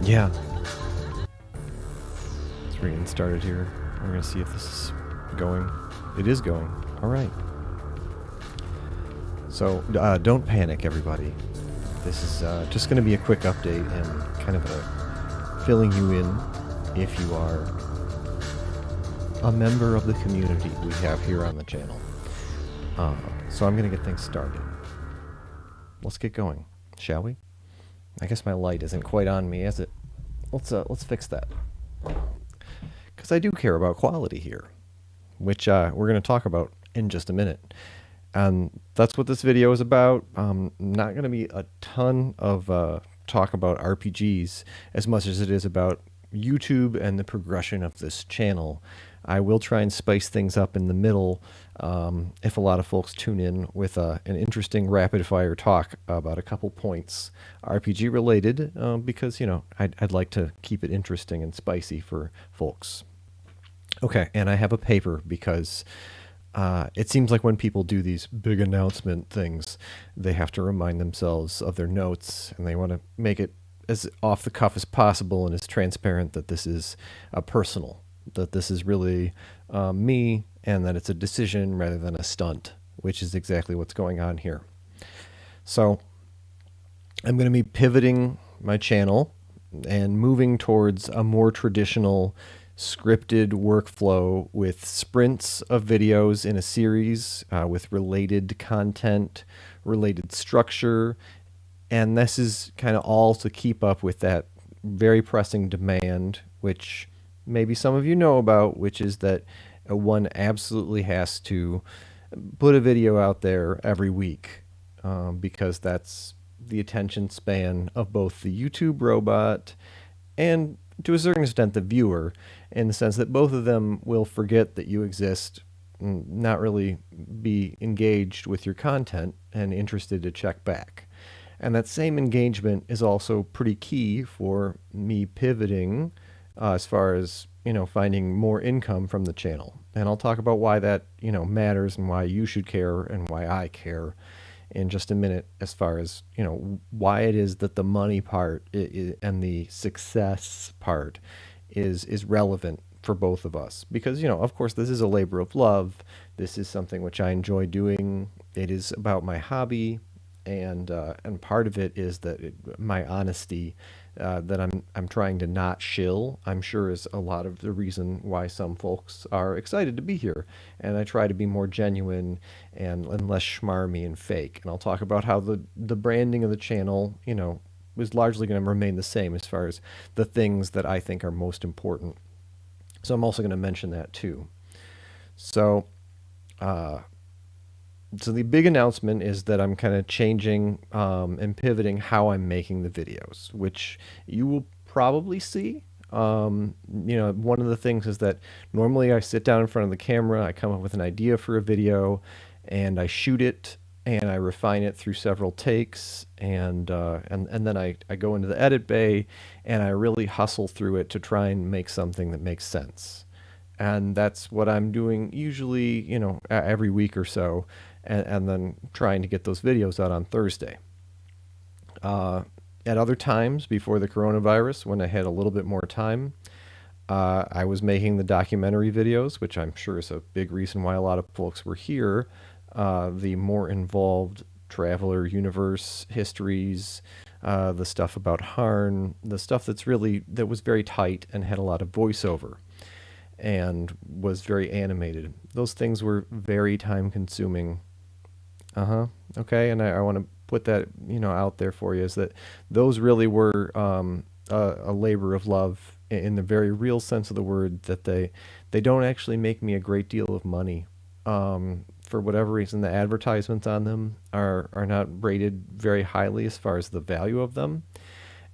Yeah. It's getting started here. We're going to see if this is going. It is going. All right. So don't panic, everybody. This is just going to be a quick update and kind of a filling you in if you are a member of the community we have here on the channel. So I'm going to get things started. Let's get going, shall we? I guess my light isn't quite on me, is it? Let's fix that. Because I do care about quality here, which we're going to talk about in just a minute. And that's what this video is about. Not going to be a ton of talk about RPGs as much as it is about YouTube and the progression of this channel. I will try and spice things up in the middle if a lot of folks tune in with an interesting rapid fire talk about a couple points RPG related because, you know, I'd like to keep it interesting and spicy for folks. Okay, and I have a paper because it seems like when people do these big announcement things, they have to remind themselves of their notes, and they want to make it as off the cuff as possible and as transparent that this is personal, that this is really me, and that it's a decision rather than a stunt, which is exactly what's going on here. So I'm going to be pivoting my channel and moving towards a more traditional scripted workflow with sprints of videos in a series with related content, related structure, and this is kind of all to keep up with that very pressing demand, which maybe some of you know about, which is that one absolutely has to put a video out there every week because that's the attention span of both the YouTube robot and to a certain extent the viewer, in the sense that both of them will forget that you exist, not really be engaged with your content and interested to check back. And that same engagement is also pretty key for me pivoting as far as, you know, finding more income from the channel. And I'll talk about why that, you know, matters and why you should care and why I care in just a minute, as far as, you know, why it is that the money part and the success part is relevant for both of us. Because, you know, of course, this is a labor of love. This is something which I enjoy doing. It is about my hobby, and part of it is that my honesty that I'm trying to not shill, I'm sure, is a lot of the reason why some folks are excited to be here. And I try to be more genuine and less schmarmy and fake. And I'll talk about how the branding of the channel, you know, is largely going to remain the same as far as the things that I think are most important. So I'm also going to mention that too. So the big announcement is that I'm kind of changing and pivoting how I'm making the videos, which you will probably see. You know, one of the things is that normally I sit down in front of the camera, I come up with an idea for a video, and I shoot it, and I refine it through several takes, and then I go into the edit bay, and I really hustle through it to try and make something that makes sense. And that's what I'm doing usually, you know, every week or so, and then trying to get those videos out on Thursday. At other times before the coronavirus, when I had a little bit more time, I was making the documentary videos, which I'm sure is a big reason why a lot of folks were here. The more involved Traveler universe histories, the stuff about Harn, the stuff that was very tight and had a lot of voiceover and was very animated. Those things were very time consuming. Okay, and I want to put that, you know, out there for you, is that those really were a labor of love in the very real sense of the word, that they don't actually make me a great deal of money. For whatever reason, the advertisements on them are not rated very highly as far as the value of them.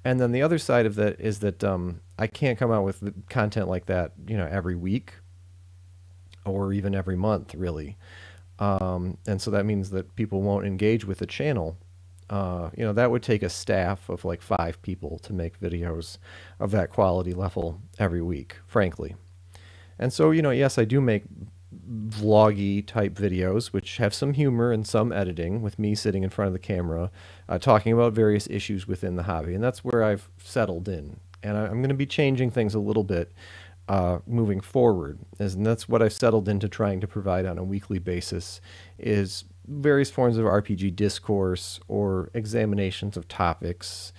And then the other side of that is that I can't come out with content like that, you know, every week or even every month, really. And so that means that people won't engage with the channel. You know, that would take a staff of like 5 people to make videos of that quality level every week, frankly. And so, you know, yes, I do make vloggy type videos, which have some humor and some editing with me sitting in front of the camera, talking about various issues within the hobby. And that's where I've settled in, And I'm going to be changing things a little bit moving forward, and that's what I've settled into trying to provide on a weekly basis, is various forms of RPG discourse or examinations of topics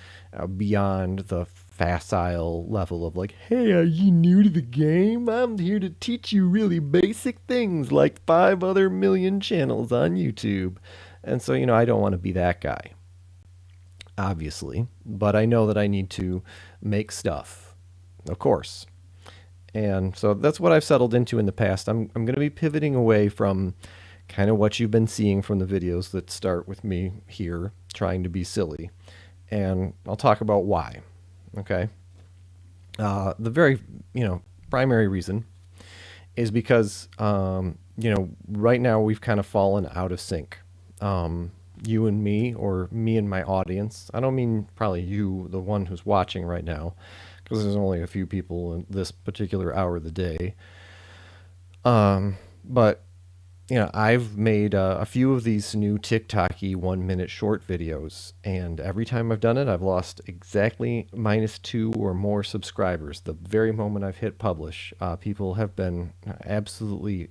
beyond the facile level of like, hey, are you new to the game? I'm here to teach you really basic things like 5 other million channels on YouTube. And so, I don't want to be that guy, obviously, but I know that I need to make stuff, of course. And so that's what I've settled into in the past. I'm going to be pivoting away from kind of what you've been seeing from the videos that start with me here trying to be silly. And I'll talk about why. Okay. The very, primary reason is because, right now we've kind of fallen out of sync. You and me, or me and my audience. I don't mean probably you, the one who's watching right now, because there's only a few people in this particular hour of the day. But I've made a few of these new TikTok-y 1-minute short videos, and every time I've done it, I've lost exactly -2 or more subscribers. The very moment I've hit publish, people have been absolutely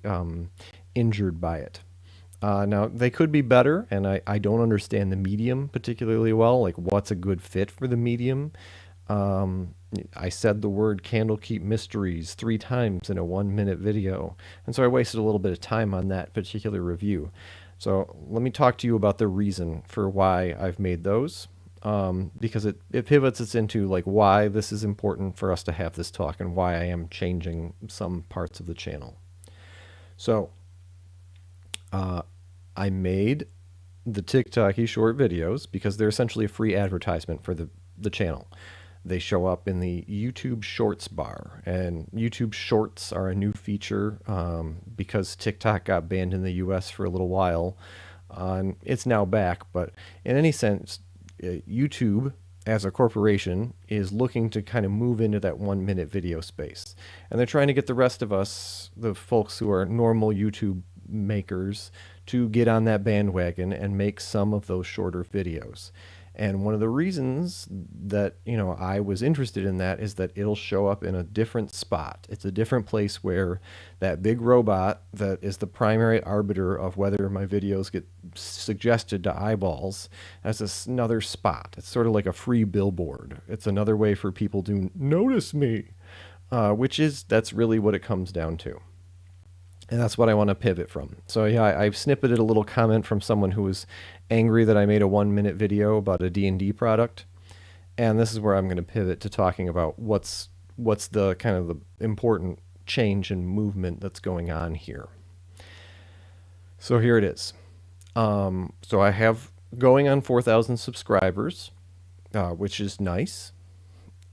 injured by it. Now, they could be better, and I don't understand the medium particularly well, like what's a good fit for the medium. I said the word Candlekeep Mysteries 3 times in a 1-minute video, and so I wasted a little bit of time on that particular review. So let me talk to you about the reason for why I've made those, because it pivots us into like why this is important for us to have this talk and why I am changing some parts of the channel. So I made the TikTok-y short videos because they're essentially a free advertisement for the channel. They show up in the YouTube Shorts bar, and YouTube Shorts are a new feature because TikTok got banned in the US for a little while. It's now back, but in any sense, YouTube as a corporation is looking to kind of move into that 1-minute video space. And they're trying to get the rest of us, the folks who are normal YouTube makers, to get on that bandwagon and make some of those shorter videos. And one of the reasons that, I was interested in that is that it'll show up in a different spot. It's a different place where that big robot that is the primary arbiter of whether my videos get suggested to eyeballs has another spot. It's sort of like a free billboard. It's another way for people to notice me, that's really what it comes down to. And that's what I want to pivot from. So yeah, I've snippeted a little comment from someone who was angry that I made a 1-minute video about a D&D product. And this is where I'm going to pivot to talking about what's the kind of the important change and movement that's going on here. So here it is. So I have going on 4,000 subscribers, which is nice.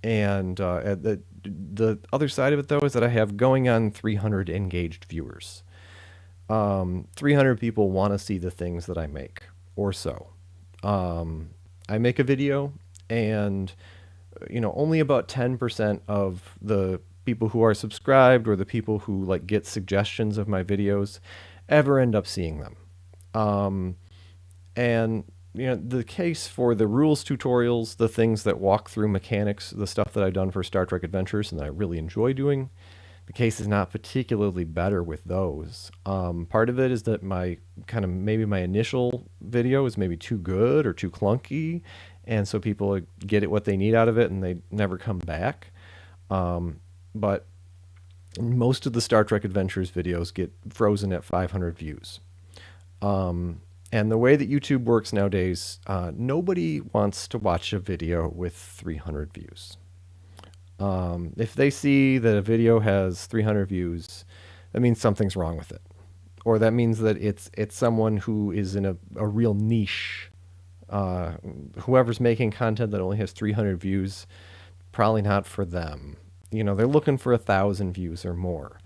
And the other side of it, though, is that I have going on 300 engaged viewers. 300 people want to see the things that I make, or so. I make a video, and only about 10% of the people who are subscribed or the people who like get suggestions of my videos ever end up seeing them. And the case for the rules tutorials, the things that walk through mechanics, the stuff that I've done for Star Trek Adventures and that I really enjoy doing, the case is not particularly better with those. Part of it is that maybe my initial video is maybe too good or too clunky, and so people get what they need out of it and they never come back. But most of the Star Trek Adventures videos get frozen at 500 views. And the way that YouTube works nowadays, nobody wants to watch a video with 300 views. If they see that a video has 300 views, that means something's wrong with it. Or that means that it's someone who is in a real niche. Whoever's making content that only has 300 views, probably not for them. They're looking for 1,000 views or more.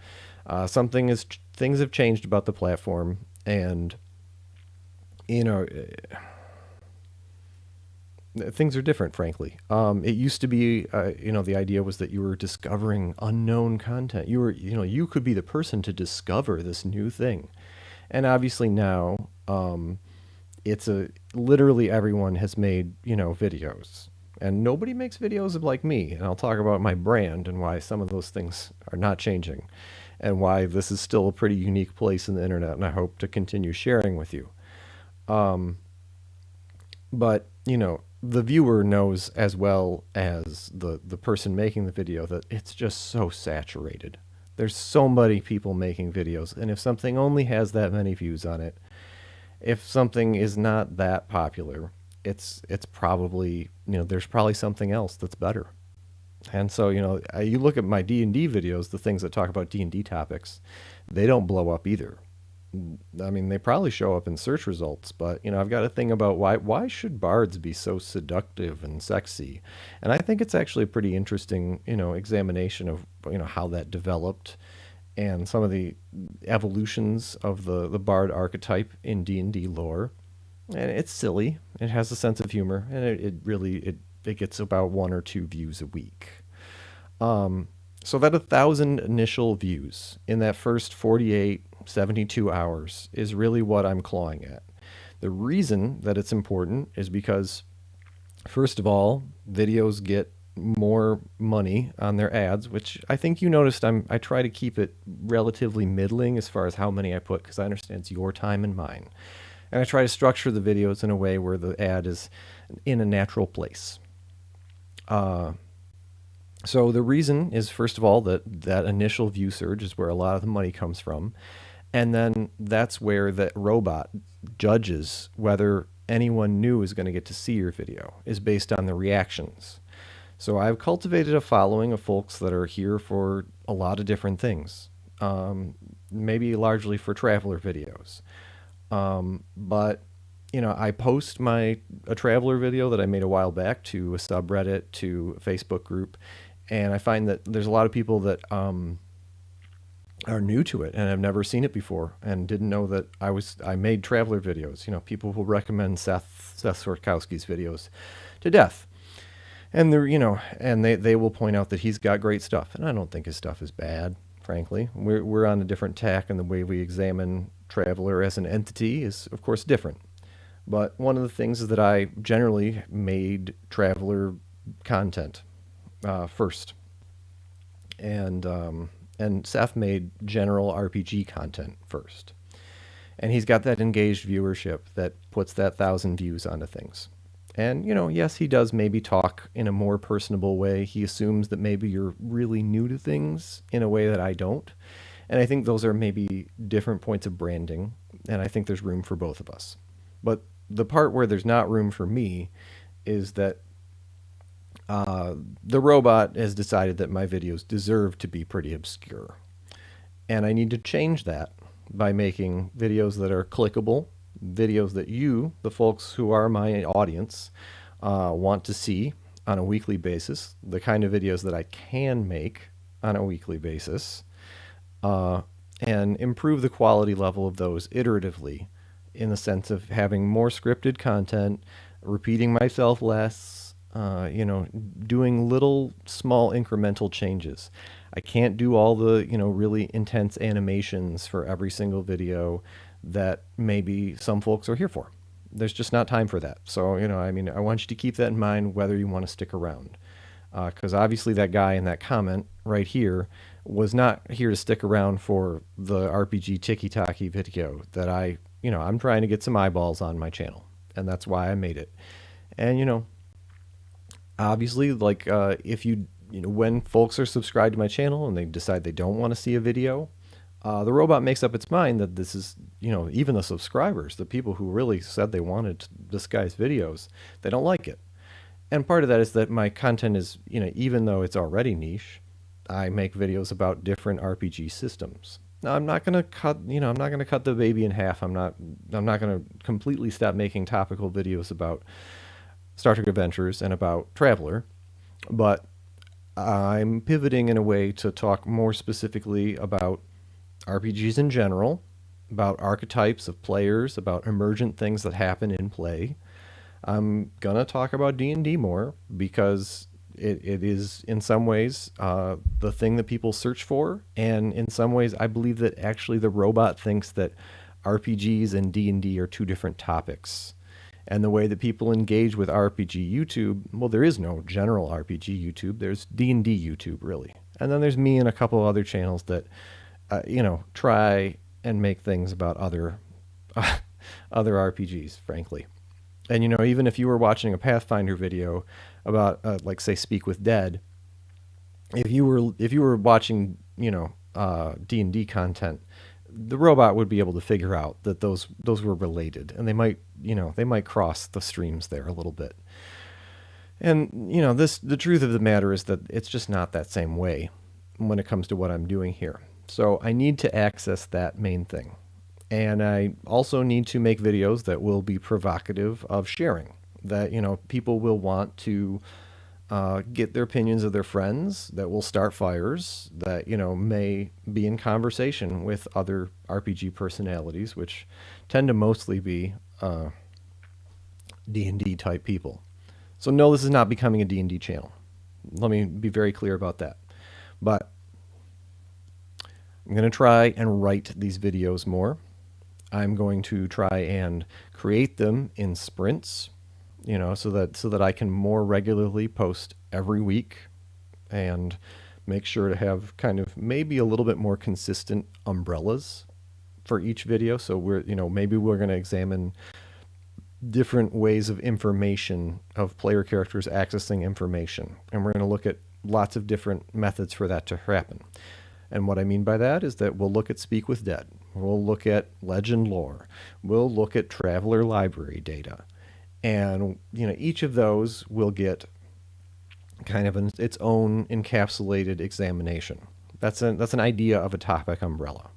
Things have changed about the platform, and things are different, frankly. It used to be, the idea was that you were discovering unknown content. You could be the person to discover this new thing. And obviously now, literally everyone has made, videos. And nobody makes videos like me. And I'll talk about my brand and why some of those things are not changing and why this is still a pretty unique place in the internet. And I hope to continue sharing with you. But, the viewer knows as well as the person making the video that it's just so saturated. There's so many people making videos. And if something only has that many views on it, if something is not that popular, it's probably, there's probably something else that's better. And so, you look at my D&D videos, the things that talk about D&D topics, they don't blow up either. I mean, they probably show up in search results, but I've got a thing about why should bards be so seductive and sexy? And I think it's actually a pretty interesting, examination of how that developed and some of the evolutions of the bard archetype in D&D lore. And it's silly. It has a sense of humor, and it really gets about 1 or 2 views a week. So that 1,000 initial views in that first 48, 72 hours is really what I'm clawing at. The reason that it's important is because, first of all, videos get more money on their ads, which I think you noticed I try to keep it relatively middling as far as how many I put, because I understand it's your time and mine. And I try to structure the videos in a way where the ad is in a natural place. So the reason is, first of all, that initial view surge is where a lot of the money comes from. And then that's where that robot judges whether anyone new is going to get to see your video, is based on the reactions. So I've cultivated a following of folks that are here for a lot of different things, maybe largely for traveler videos. But I post a traveler video that I made a while back to a subreddit, to a Facebook group, and I find that there's a lot of people that are new to it and have never seen it before and didn't know that I made traveler videos. People will recommend Seth Swarkowski's videos to death. And they will point out that he's got great stuff, and I don't think his stuff is bad, frankly. We're on a different tack, and the way we examine Traveler as an entity is, of course, different. But one of the things is that I generally made Traveler content first, and Seth made general RPG content first, and he's got that engaged viewership that puts that 1,000 views onto things. And yes, he does maybe talk in a more personable way. He assumes that maybe you're really new to things in a way that I don't. And I think those are maybe different points of branding, and I think there's room for both of us. But the part where there's not room for me is that the robot has decided that my videos deserve to be pretty obscure. And I need to change that by making videos that are clickable, videos that you, the folks who are my audience, want to see on a weekly basis, the kind of videos that I can make on a weekly basis, and improve the quality level of those iteratively, in the sense of having more scripted content, repeating myself less, doing little small incremental changes. I can't do all the, really intense animations for every single video that maybe some folks are here for. There's just not time for that. So, I want you to keep that in mind whether you want to stick around. Because obviously that guy in that comment right here was not here to stick around for the RPG Tiki-Taki video that I'm trying to get some eyeballs on my channel. And that's why I made it. And, obviously, if when folks are subscribed to my channel and they decide they don't want to see a video, the robot makes up its mind that this is, even the subscribers, the people who really said they wanted this guy's videos, they don't like it. And part of that is that my content is, even though it's already niche, I make videos about different RPG systems. Now, I'm not going to cut the baby in half. I'm not going to completely stop making topical videos about Star Trek Adventures and about Traveler, but I'm pivoting in a way to talk more specifically about RPGs in general, about archetypes of players, about emergent things that happen in play. I'm gonna talk about D&D more because it is in some ways the thing that people search for, and in some ways I believe that actually the robot thinks that RPGs and D&D are two different topics. And the way that people engage with RPG YouTube, well, there is no general RPG YouTube. There's D&D YouTube, really. And then there's me and a couple other channels that, try and make things about other RPGs, frankly. And, even if you were watching a Pathfinder video about, like, say, Speak with Dead, if you were watching, D&D content, the robot would be able to figure out that those were related, and they might cross the streams there a little bit. And the truth of the matter is that it's just not that same way when it comes to what I'm doing here. So I need to access that main thing. And I also need to make videos that will be provocative of sharing, that people will want to get their opinions of their friends, that will start fires, that may be in conversation with other RPG personalities, which tend to mostly be D&D type people. So no, this is not becoming a D&D channel. Let me be very clear about that. But I'm going to try and write these videos more. I'm going to try and create them in sprints, so that I can more regularly post every week and make sure to have kind of maybe a little bit more consistent umbrellas for each video. So maybe we're going to examine different ways of information, of player characters accessing information. And we're going to look at lots of different methods for that to happen. And what I mean by that is that we'll look at Speak with Dead. We'll look at legend lore. We'll look at Traveler library data. And, each of those will get kind of its own encapsulated examination. That's an idea of a topic umbrella.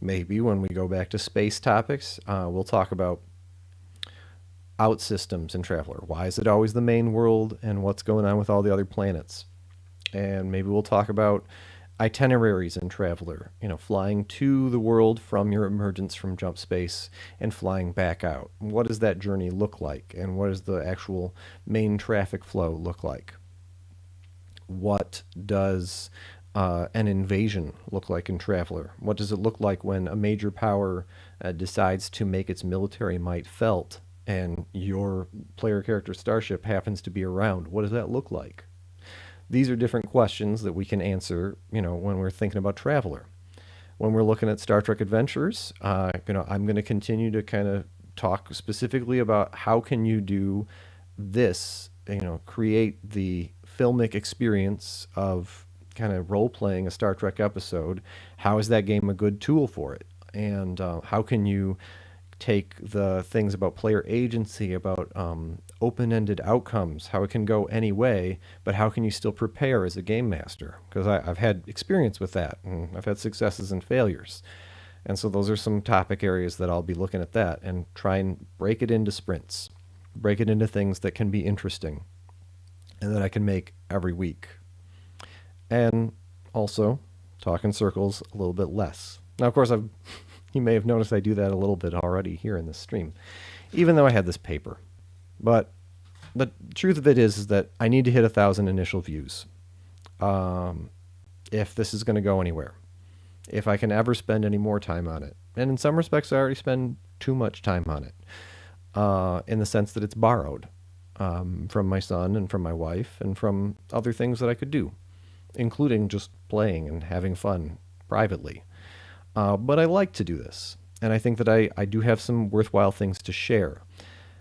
Maybe when we go back to space topics, we'll talk about outsystems in Traveler. Why is it always the main world, and what's going on with all the other planets? And maybe we'll talk about itineraries in Traveler, flying to the world from your emergence from jump space and flying back out. What does that journey look like, and what does the actual main traffic flow look like? What does an invasion look like in Traveler? What does it look like when a major power decides to make its military might felt, and your player character starship happens to be around? What does that look like? These are different questions that we can answer, when we're thinking about Traveler. When we're looking at Star Trek Adventures, I'm going to continue to kind of talk specifically about how can you do this, create the filmic experience of kind of role-playing a Star Trek episode. How is that game a good tool for it? And how can you take the things about player agency, about open-ended outcomes, how it can go any way, but how can you still prepare as a game master? Because I've had experience with that, and I've had successes and failures. And so those are some topic areas that I'll be looking at that and try and break it into sprints, break it into things that can be interesting and that I can make every week. And also talk in circles a little bit less. Now, of course, you may have noticed I do that a little bit already here in this stream, even though I had this paper. But the truth of it is that I need to hit 1,000 initial views if this is going to go anywhere, if I can ever spend any more time on it. And in some respects, I already spend too much time on it, in the sense that it's borrowed from my son and from my wife and from other things that I could do, including just playing and having fun privately. But I like to do this, and I think that I do have some worthwhile things to share.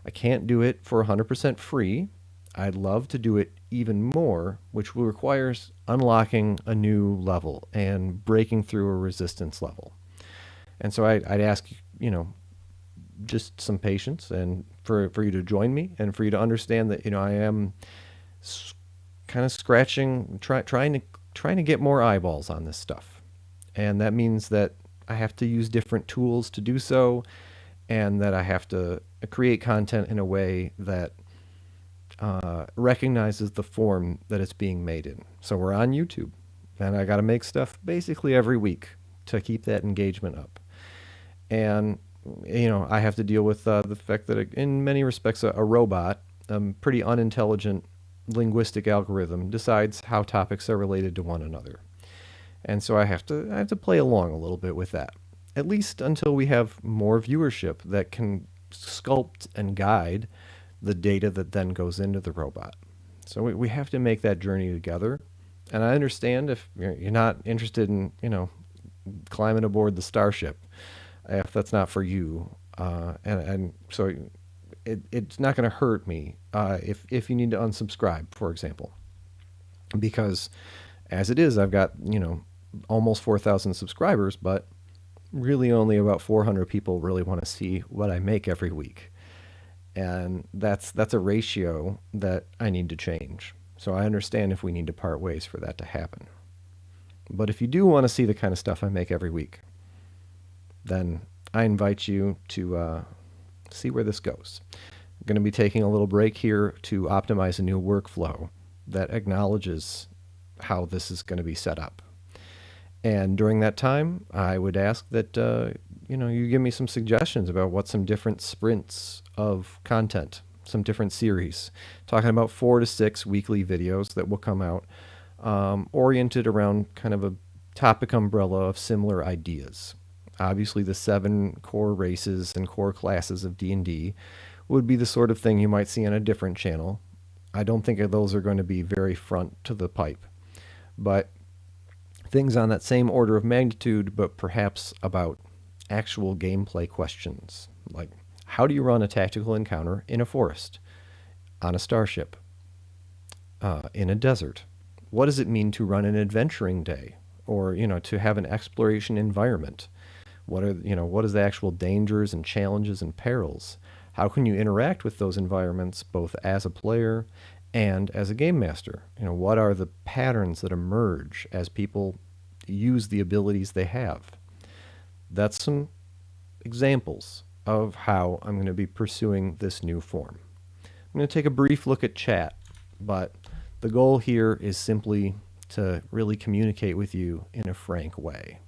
I can't do it for 100% free. I'd love to do it even more, which will require unlocking a new level and breaking through a resistance level. And so I'd ask, just some patience, and for you to join me, and for you to understand that, I am kind of scratching, trying to get more eyeballs on this stuff. And that means that I have to use different tools to do so, and that I have to create content in a way that recognizes the form that it's being made in. So we're on YouTube, and I got to make stuff basically every week to keep that engagement up. And, I have to deal with the fact that in many respects, a robot, pretty unintelligent linguistic algorithm, decides how topics are related to one another. And so I have to play along a little bit with that, at least until we have more viewership that can sculpt and guide the data that then goes into the robot. So we have to make that journey together. And I understand if you're not interested in, climbing aboard the Starship, if that's not for you. And so it's not going to hurt me if you need to unsubscribe, for example. Because as it is, I've got, almost 4,000 subscribers, but really only about 400 people really want to see what I make every week. And that's a ratio that I need to change. So I understand if we need to part ways for that to happen. But if you do want to see the kind of stuff I make every week, then I invite you to see where this goes. I'm going to be taking a little break here to optimize a new workflow that acknowledges how this is going to be set up. And during that time, I would ask that you give me some suggestions about what some different sprints of content, some different series, talking about 4 to 6 weekly videos that will come out, oriented around kind of a topic umbrella of similar ideas. Obviously, the 7 core races and core classes of D&D would be the sort of thing you might see on a different channel. I don't think those are going to be very front to the pipe, but things on that same order of magnitude, but perhaps about actual gameplay questions, like how do you run a tactical encounter in a forest, on a starship, in a desert? What does it mean to run an adventuring day, or to have an exploration environment? What is the actual dangers and challenges and perils? How can you interact with those environments both as a player and as a game master? What are the patterns that emerge as people use the abilities they have? That's some examples of how I'm going to be pursuing this new form. I'm going to take a brief look at chat, but the goal here is simply to really communicate with you in a frank way.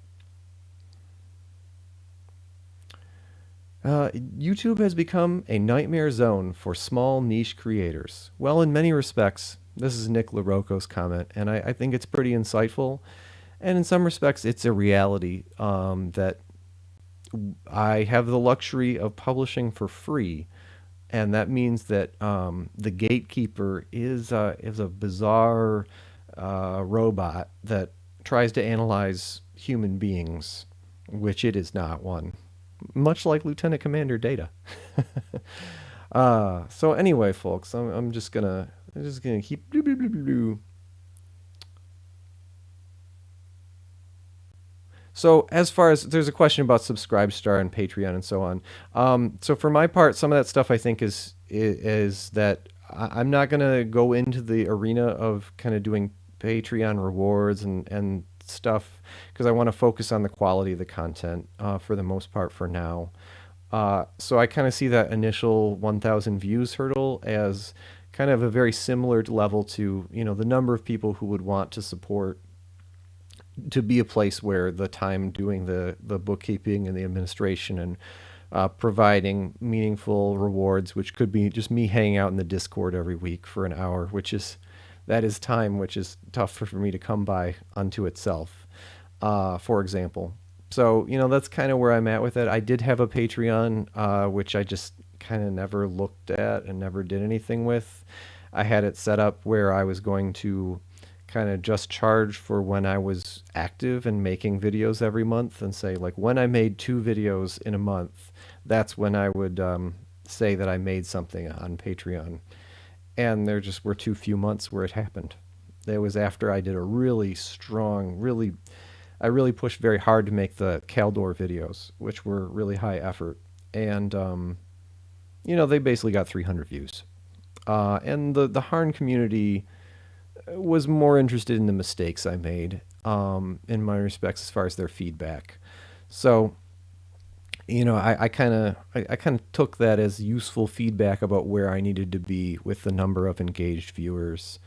YouTube has become a nightmare zone for small niche creators. Well, in many respects, this is Nick LaRocco's comment, and I think it's pretty insightful. And in some respects, it's a reality that I have the luxury of publishing for free, and that means that the gatekeeper is a bizarre robot that tries to analyze human beings, which it is not one. Much like Lieutenant Commander Data. So anyway, folks, I'm just gonna keep. So as far as there's a question about Subscribestar and Patreon and so on. So for my part, some of that stuff I think is that I'm not gonna go into the arena of kind of doing Patreon rewards and stuff because I want to focus on the quality of the content for the most part for now. So I kind of see that initial 1,000 views hurdle as kind of a very similar level to the number of people who would want to support, to be a place where the time doing the bookkeeping and the administration and providing meaningful rewards, which could be just me hanging out in the Discord every week for an hour, that is time which is tough for me to come by unto itself, for example. So, that's kind of where I'm at with it. I did have a Patreon, which I just kind of never looked at and never did anything with. I had it set up where I was going to kind of just charge for when I was active and making videos every month, and say, like, when I made 2 videos in a month, that's when I would say that I made something on Patreon. And there just were too few months where it happened. It was after I did a really strong, I really pushed very hard to make the Caldor videos, which were really high effort. And, they basically got 300 views. And the Harn community was more interested in the mistakes I made, in my respects, as far as their feedback. So, I kind of took that as useful feedback about where I needed to be with the number of engaged viewers.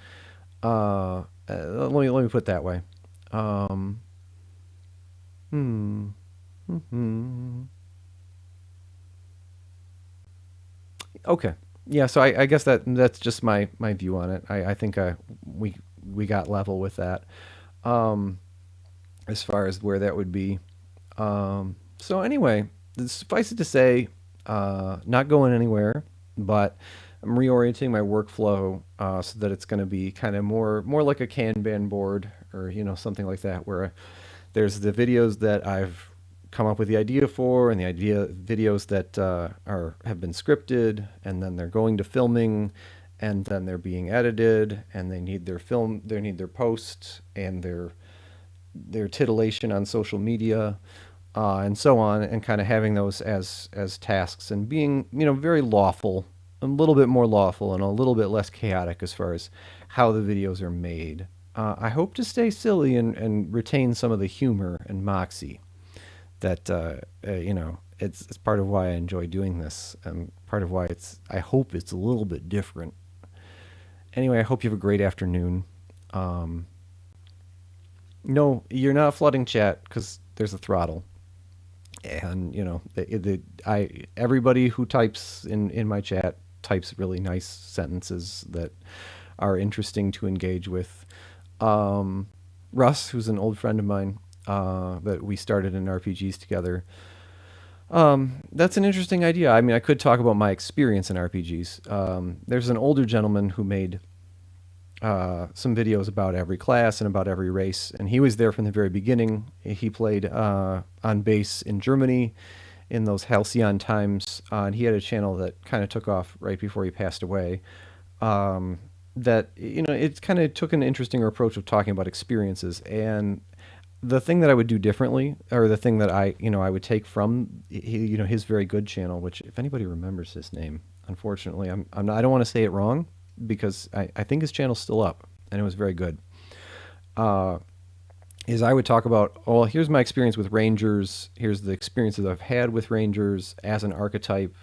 Let me put it that way. Okay. Yeah. So I guess that's just my view on it. I think we got level with that, as far as where that would be. So anyway, suffice it to say, not going anywhere, but I'm reorienting my workflow so that it's going to be kind of more like a Kanban board or something like that, where there's the videos that I've come up with the idea for, and the idea videos that have been scripted, and then they're going to filming, and then they're being edited, and they need their post and their titillation on social media, and so on, and kind of having those as tasks, and being very lawful, a little bit more lawful, and a little bit less chaotic as far as how the videos are made. I hope to stay silly and retain some of the humor and moxie that it's part of why I enjoy doing this, and part of why I hope it's a little bit different. Anyway, I hope you have a great afternoon. Um, no, you're not flooding chat because there's a throttle, and I everybody who types in my chat types really nice sentences that are interesting to engage with. Russ, who's an old friend of mine, that we started in RPGs together. That's an interesting idea. I mean, I could talk about my experience in RPGs. There's an older gentleman who made some videos about every class and about every race, and he was there from the very beginning. He played on base in Germany in those halcyon times, and he had a channel that kind of took off right before he passed away. That it kind of took an interesting approach of talking about experiences, and the thing that I would do differently, or the thing that I would take from his very good channel, which if anybody remembers his name, unfortunately I'm not, I don't want to say it wrong, because I think his channel's still up and it was very good. Is I would talk about, oh, well, here's my experience with Rangers, here's the experiences I've had with Rangers as an archetype,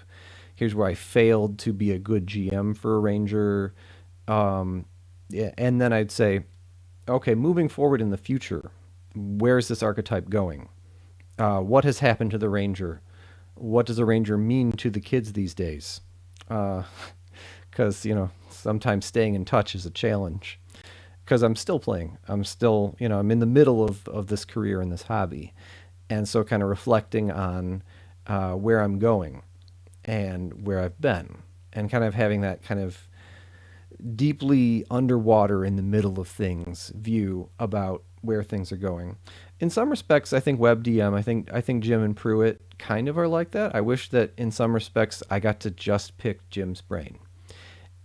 here's where I failed to be a good GM for a Ranger. Yeah, and then I'd say, okay, moving forward in the future, where's this archetype going? What has happened to the Ranger? What does a Ranger mean to the kids these days? Because, sometimes staying in touch is a challenge. Because I'm still playing. I'm still, I'm in the middle of this career and this hobby. And so kind of reflecting on where I'm going and where I've been. And kind of having that kind of deeply underwater in the middle of things view about where things are going. In some respects, I think WebDM, I think Jim and Pruitt kind of are like that. I wish that in some respects I got to just pick Jim's brain.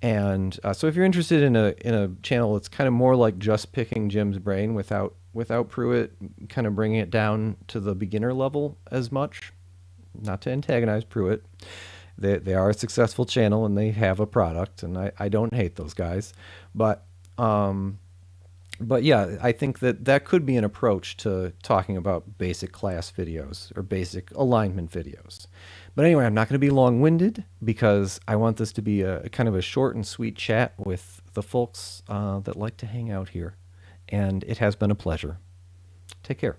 And so if you're interested in a channel that's kind of more like just picking Jim's brain without Pruitt kind of bringing it down to the beginner level as much, not to antagonize Pruitt. They are a successful channel and they have a product, and I don't hate those guys. But yeah, I think that could be an approach to talking about basic class videos or basic alignment videos. But anyway, I'm not going to be long-winded because I want this to be a kind of a short and sweet chat with the folks that like to hang out here. And it has been a pleasure. Take care.